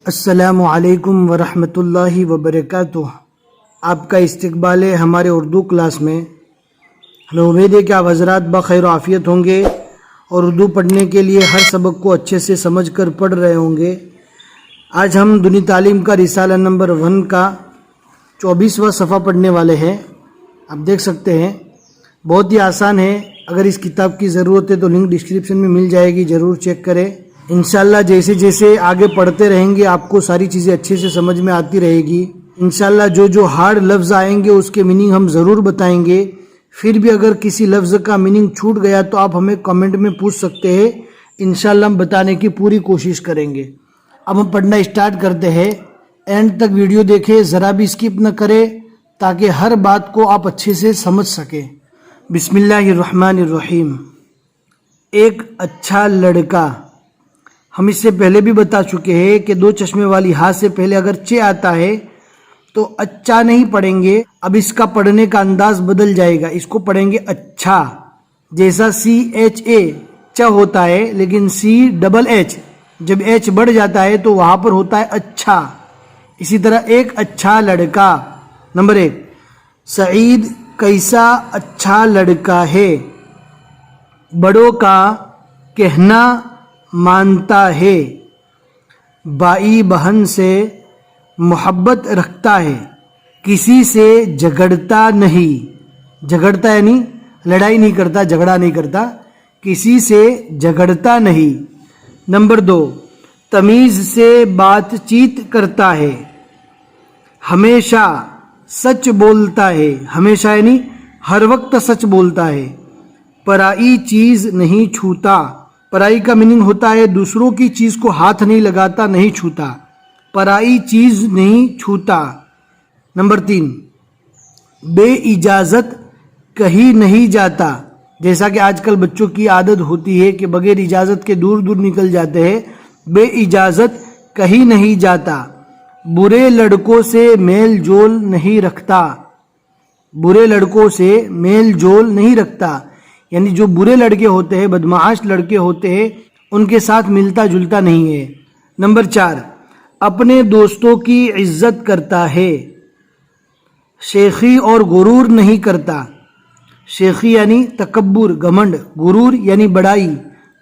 السلام علیکم ورحمۃ اللہ وبرکاتہ۔ آپ کا استقبال ہے ہمارے اردو کلاس میں۔ ہمیں امید ہے کہ آپ حضرات بخیر و عافیت ہوں گے اور اردو پڑھنے کے لیے ہر سبق کو اچھے سے سمجھ کر پڑھ رہے ہوں گے۔ آج ہم دینی تعلیم کا رسالہ نمبر 1 کا 24واں صفحہ پڑھنے والے ہیں۔ آپ دیکھ سکتے ہیں بہت ہی آسان ہے۔ اگر اس کتاب کی ضرورت ہے تو لنک ڈسکرپشن میں مل جائے گی، ضرور چیک کریں۔ انشاءاللہ جیسے جیسے آگے پڑھتے رہیں گے آپ کو ساری چیزیں اچھے سے سمجھ میں آتی رہے گی۔ انشاءاللہ جو ہارڈ لفظ آئیں گے اس کے میننگ ہم ضرور بتائیں گے۔ پھر بھی اگر کسی لفظ کا میننگ چھوٹ گیا تو آپ ہمیں کمنٹ میں پوچھ سکتے ہیں، انشاءاللہ ہم بتانے کی پوری کوشش کریں گے۔ اب ہم پڑھنا اسٹارٹ کرتے ہیں۔ اینڈ تک ویڈیو دیکھیں، ذرا بھی اسکپ نہ کریں تاکہ ہر بات کو آپ اچھے سے سمجھ سکیں۔ بسم اللہ الرحمن الرحیم۔ ایک اچھا لڑکا۔ ہم اس سے پہلے بھی بتا چکے ہیں کہ 2 چشمے والی ہاں سے پہلے اگر چ آتا ہے تو اچھا نہیں پڑھیں گے، اب اس کا پڑھنے کا انداز بدل جائے گا، اس کو پڑھیں گے اچھا۔ جیسا CHA چ ہوتا ہے، لیکن CHH جب H بڑھ جاتا ہے تو وہاں پر ہوتا ہے اچھا۔ اسی طرح ایک اچھا لڑکا۔ نمبر 1، سعید کیسا اچھا لڑکا ہے۔ بڑوں کا کہنا مانتا ہے، بھائی بہن سے محبت رکھتا ہے، کسی سے جھگڑتا نہیں۔ جھگڑتا یعنی لڑائی نہیں کرتا، جھگڑا نہیں کرتا، کسی سے جھگڑتا نہیں۔ نمبر 2، تمیز سے بات چیت کرتا ہے، ہمیشہ سچ بولتا ہے۔ ہمیشہ یعنی ہر وقت سچ بولتا ہے، پرائی چیز نہیں چھوتا۔ پرائی کا میننگ ہوتا ہے دوسروں کی چیز کو ہاتھ نہیں لگاتا، نہیں چھوتا، پرائی چیز نہیں چھوتا۔ نمبر 3، بے اجازت کہیں نہیں جاتا۔ جیسا کہ آج کل بچوں کی عادت ہوتی ہے کہ بغیر اجازت کے دور دور نکل جاتے ہیں، بے اجازت کہیں نہیں جاتا۔ برے لڑکوں سے میل جول نہیں رکھتا۔ برے لڑکوں سے میل جول نہیں رکھتا، یعنی جو برے لڑکے ہوتے ہیں، بدمعاش لڑکے ہوتے ہیں، ان کے ساتھ ملتا جلتا نہیں ہے۔ نمبر 4، اپنے دوستوں کی عزت کرتا ہے، شیخی اور غرور نہیں کرتا۔ شیخی یعنی تکبر، گھمنڈ، غرور یعنی بڑائی،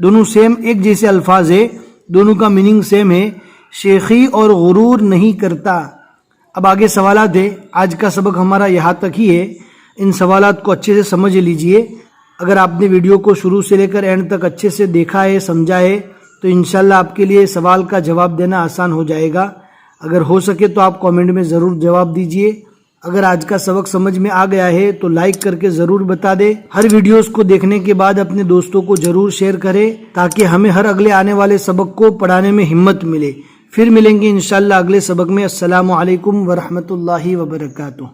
دونوں سیم ایک جیسے الفاظ ہے، دونوں کا میننگ سیم ہے۔ شیخی اور غرور نہیں کرتا۔ اب آگے سوالات ہے، آج کا سبق ہمارا یہاں تک ہی ہے۔ ان سوالات کو اچھے سے سمجھ لیجئے۔ اگر آپ نے ویڈیو کو شروع سے لے کر اینڈ تک اچھے سے دیکھا ہے، سمجھا ہے، تو انشاءاللہ آپ کے لیے سوال کا جواب دینا آسان ہو جائے گا۔ اگر ہو سکے تو آپ کامنٹ میں ضرور جواب دیجئے۔ اگر آج کا سبق سمجھ میں آ گیا ہے تو لائک کر کے ضرور بتا دیں۔ ہر ویڈیوز کو دیکھنے کے بعد اپنے دوستوں کو ضرور شیئر کریں تاکہ ہمیں ہر اگلے آنے والے سبق کو پڑھانے میں ہمت ملے۔ پھر ملیں گے انشاءاللہ اگلے سبق میں۔ السلام علیکم ورحمۃ اللہ وبرکاتہ۔